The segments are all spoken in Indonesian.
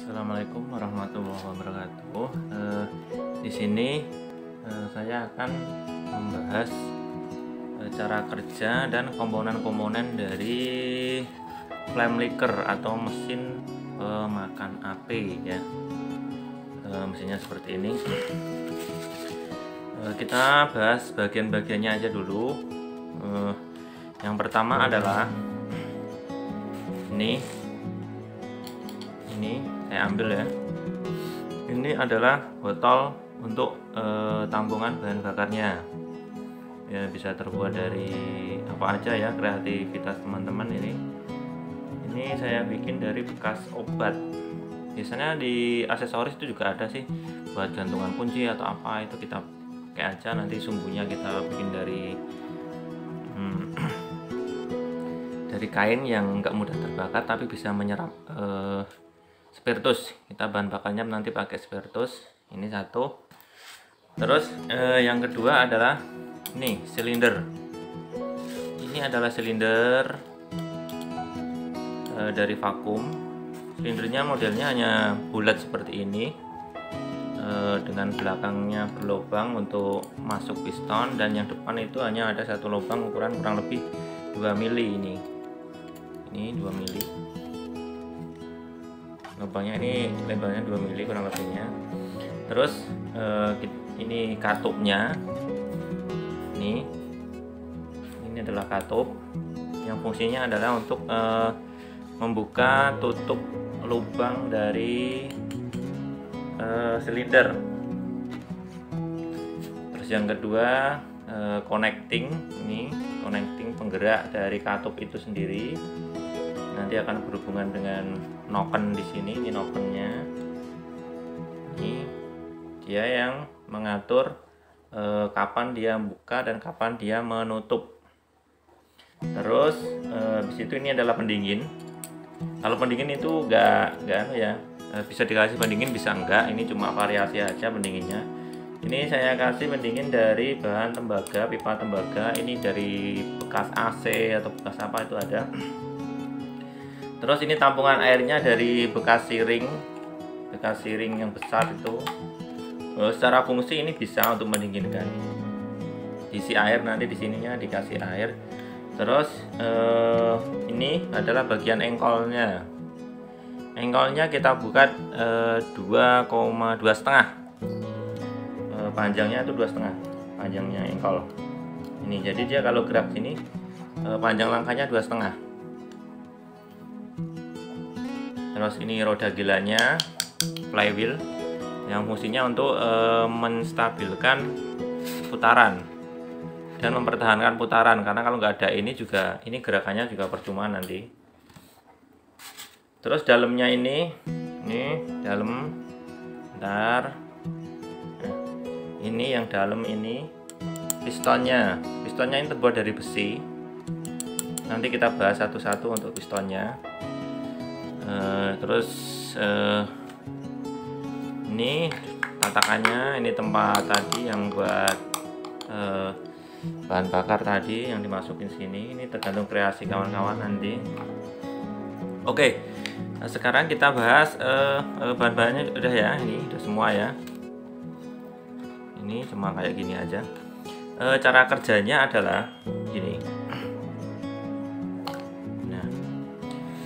Assalamualaikum warahmatullahi wabarakatuh. Di sini saya akan membahas cara kerja dan komponen-komponen dari flame licker atau mesin pemakan api ya. Mesinnya seperti ini. Kita bahas bagian-bagiannya aja dulu. Yang pertama adalah ini saya ambil ya. Ini adalah botol untuk tampungan bahan bakarnya ya, bisa terbuat dari apa aja ya, kreativitas teman-teman. Ini saya bikin dari bekas obat. Biasanya di aksesoris itu juga ada sih, buat gantungan kunci atau apa, itu kita pakai aja. Nanti sumbunya kita bikin dari dari kain yang nggak mudah terbakar tapi bisa menyerap spiritus. Kita bahan bakarnya nanti pakai spiritus. Ini satu. Terus yang kedua adalah ini silinder. Ini adalah silinder dari vakum. Silindernya modelnya hanya bulat seperti ini, dengan belakangnya berlubang untuk masuk piston, dan yang depan itu hanya ada satu lubang ukuran kurang lebih 2 mili. Ini 2 mili. Lubangnya ini lebarnya 2 mili kurang lebihnya. Terus ini katupnya. Ini adalah katup yang fungsinya adalah untuk membuka tutup lubang dari silinder. Terus yang kedua connecting. Ini connecting penggerak dari katup itu sendiri. Nanti akan berhubungan dengan noken di sini. Ini nokennya. Ini dia yang mengatur kapan dia buka dan kapan dia menutup. Terus habis itu ini adalah pendingin. Kalau pendingin itu enggak ya, bisa dikasih pendingin bisa enggak. Ini cuma variasi aja pendinginnya. Ini saya kasih pendingin dari bahan tembaga, pipa tembaga. Ini dari bekas AC atau bekas apa itu ada. Terus ini tampungan airnya dari bekas siring yang besar itu. Secara fungsi ini bisa untuk mendinginkan. Diisi air, nanti di sininya dikasih air. Terus ini adalah bagian engkolnya. Engkolnya kita buka 2,5. Panjangnya itu 2,5. Panjangnya engkol. Ini jadi dia kalau gerak sini panjang langkahnya 2,5. Terus ini roda gilanya, flywheel, yang fungsinya untuk menstabilkan putaran dan mempertahankan putaran, karena kalau nggak ada ini juga, ini gerakannya juga percuma nanti. Terus dalamnya ini dalam, bentar, ini yang dalam ini pistonnya ini terbuat dari besi. Nanti kita bahas satu-satu untuk pistonnya. Terus ini tatakannya, ini tempat tadi yang buat bahan bakar tadi yang dimasukin sini. Ini tergantung kreasi kawan-kawan nanti. Oke, sekarang kita bahas bahan-bahannya udah ya. Ini udah semua ya. Ini cuma kayak gini aja. Cara kerjanya adalah gini.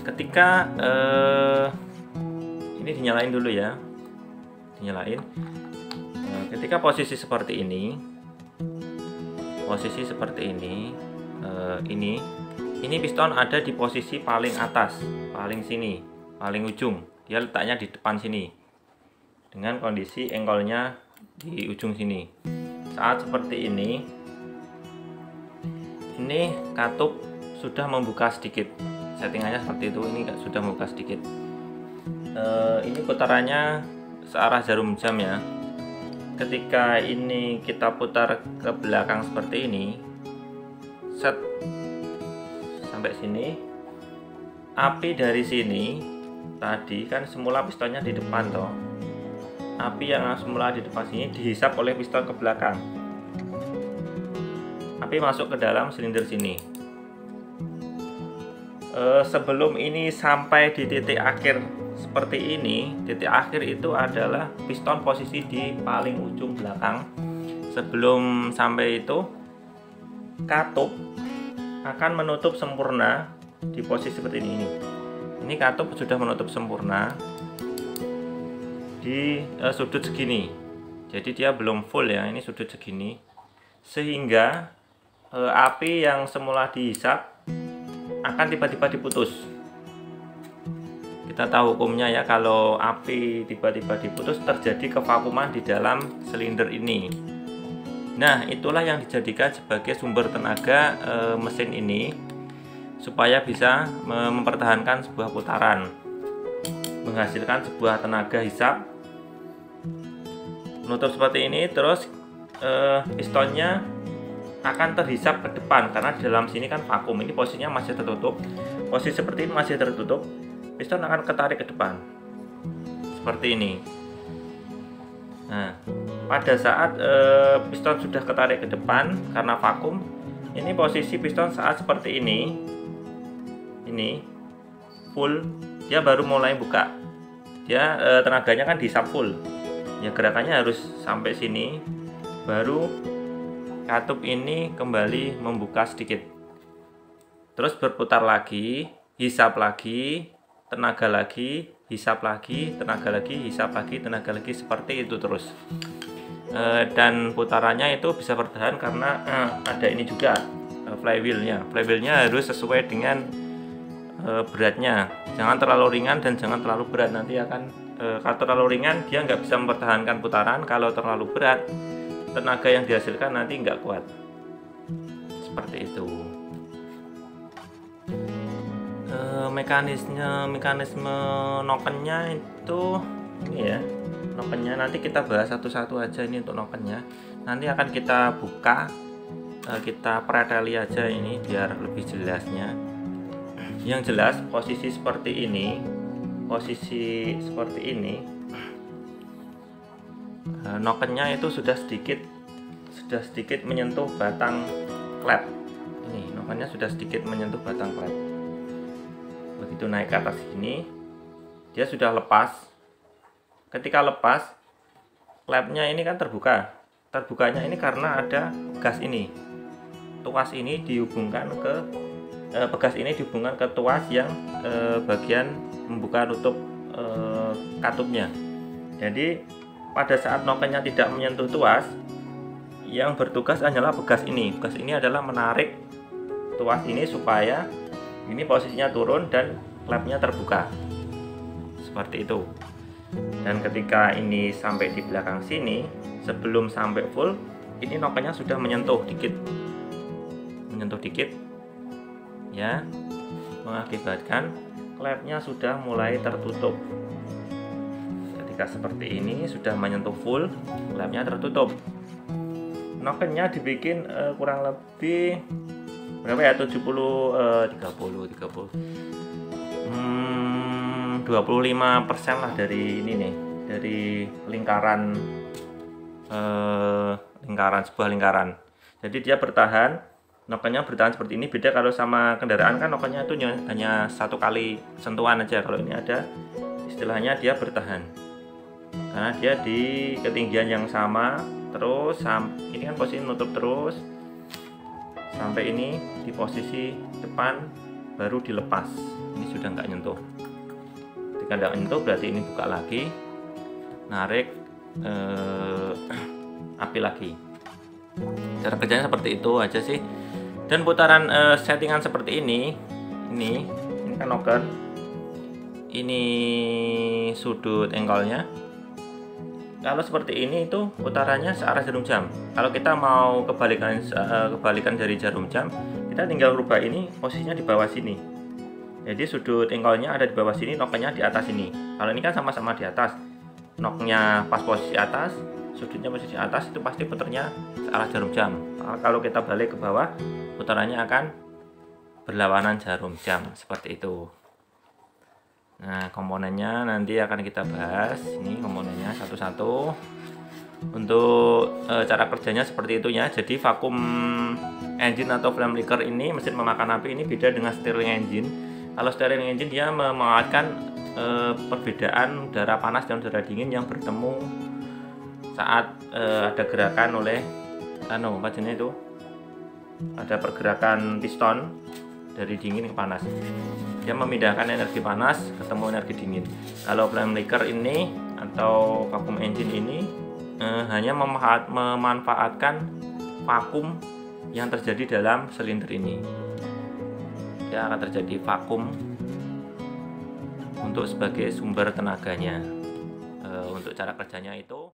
Ketika ini dinyalain dulu ya, ketika posisi seperti ini, ini piston ada di posisi paling atas, paling sini, paling ujung. Dia letaknya di depan sini, dengan kondisi engkolnya di ujung sini. Saat seperti ini katup sudah membuka sedikit. Settingannya seperti itu. Ini sudah membuka sedikit. Ini putarannya searah jarum jam ya. Ketika ini kita putar ke belakang seperti ini, set sampai sini, api dari sini tadi kan semula pistonnya di depan toh. Api yang semula di depan sini dihisap oleh piston ke belakang. Api masuk ke dalam silinder sini. Sebelum ini sampai di titik akhir seperti ini, titik akhir itu adalah piston posisi di paling ujung belakang. Sebelum sampai itu, katup akan menutup sempurna di posisi seperti ini. Ini katup sudah menutup sempurna di sudut segini. Jadi dia belum full ya, ini sudut segini. Sehingga api yang semula dihisap akan tiba-tiba diputus. Kita tahu hukumnya ya, kalau api tiba-tiba diputus terjadi kevakuman di dalam silinder ini. Nah, itulah yang dijadikan sebagai sumber tenaga mesin ini, supaya bisa mempertahankan sebuah putaran, menghasilkan sebuah tenaga hisap. Menutup seperti ini, terus pistonnya akan terhisap ke depan karena di dalam sini kan vakum. Ini posisinya masih tertutup. Posisi seperti ini masih tertutup, piston akan ketarik ke depan seperti ini. Nah, pada saat piston sudah ketarik ke depan karena vakum, ini posisi piston saat seperti ini full, dia baru mulai buka. Dia tenaganya kan dihisap full ya, gerakannya harus sampai sini, baru katup ini kembali membuka sedikit, terus berputar lagi, hisap lagi, tenaga lagi, hisap lagi, tenaga lagi, hisap lagi, tenaga lagi, seperti itu terus. Dan putarannya itu bisa bertahan karena ada ini juga flywheelnya. Flywheelnya harus sesuai dengan beratnya, jangan terlalu ringan dan jangan terlalu berat. Nanti akan kalau terlalu ringan dia nggak bisa mempertahankan putaran, kalau terlalu berat tenaga yang dihasilkan nanti nggak kuat. Seperti itu. Mekanisme nokennya itu ini ya, nokennya nanti kita bahas satu-satu aja. Ini untuk nokennya nanti akan kita buka, kita preteli aja ini biar lebih jelasnya. Yang jelas posisi seperti ini, nokennya itu sudah sedikit menyentuh batang klep. Ini nokennya sudah sedikit menyentuh batang klep. Begitu naik ke atas ini, dia sudah lepas. Ketika lepas, klepnya ini kan terbuka. Terbukanya ini karena ada gas ini. Tuas ini dihubungkan ke pegas ini dihubungkan ke tuas yang bagian membuka tutup katupnya. Jadi pada saat nokennya tidak menyentuh tuas, yang bertugas hanyalah pegas ini. Pegas ini adalah menarik tuas ini supaya ini posisinya turun dan klepnya terbuka. Seperti itu. Dan ketika ini sampai di belakang sini, sebelum sampai full, ini nokennya sudah menyentuh dikit ya, mengakibatkan klepnya sudah mulai tertutup. Ketika seperti ini sudah menyentuh full, klepnya tertutup. Nokennya dibikin kurang lebih berapa ya, 25% lah dari ini nih, dari sebuah lingkaran. Jadi dia bertahan, nokennya bertahan seperti ini. Beda kalau sama kendaraan kan nokennya itu hanya satu kali sentuhan aja. Kalau ini ada istilahnya dia bertahan karena dia di ketinggian yang sama terus. Ini kan posisi nutup terus sampai ini di posisi depan baru dilepas. Ini sudah nggak nyentuh. Ketika nggak nyentuh berarti ini buka lagi, narik api lagi. Cara kerjanya seperti itu aja sih. Dan putaran settingan seperti ini kan noken, ini sudut engkolnya. Kalau seperti ini itu putarannya searah jarum jam. Kalau kita mau kebalikan dari jarum jam, kita tinggal rubah ini posisinya di bawah sini. Jadi sudut engkolnya ada di bawah sini, nokennya di atas ini. Kalau ini kan sama-sama di atas, noknya pas posisi atas, sudutnya posisi atas, itu pasti putarnya searah jarum jam. Kalau kita balik ke bawah, putarannya akan berlawanan jarum jam, seperti itu. Nah, komponennya nanti akan kita bahas. Ini komponennya satu-satu. Untuk cara kerjanya seperti itu ya. Jadi vakum engine atau flame liquor ini, mesin memakan api ini beda dengan stirring engine. Kalau stirring engine dia memanfaatkan perbedaan udara panas dan udara dingin yang bertemu saat ada gerakan oleh itu ada pergerakan piston dari dingin ke panas. Dia memindahkan energi panas ketemu energi dingin. Kalau flame liquor ini atau vacuum engine ini hanya memanfaatkan vakum yang terjadi dalam silinder ini. Dia akan terjadi vakum untuk sebagai sumber tenaganya. Untuk cara kerjanya itu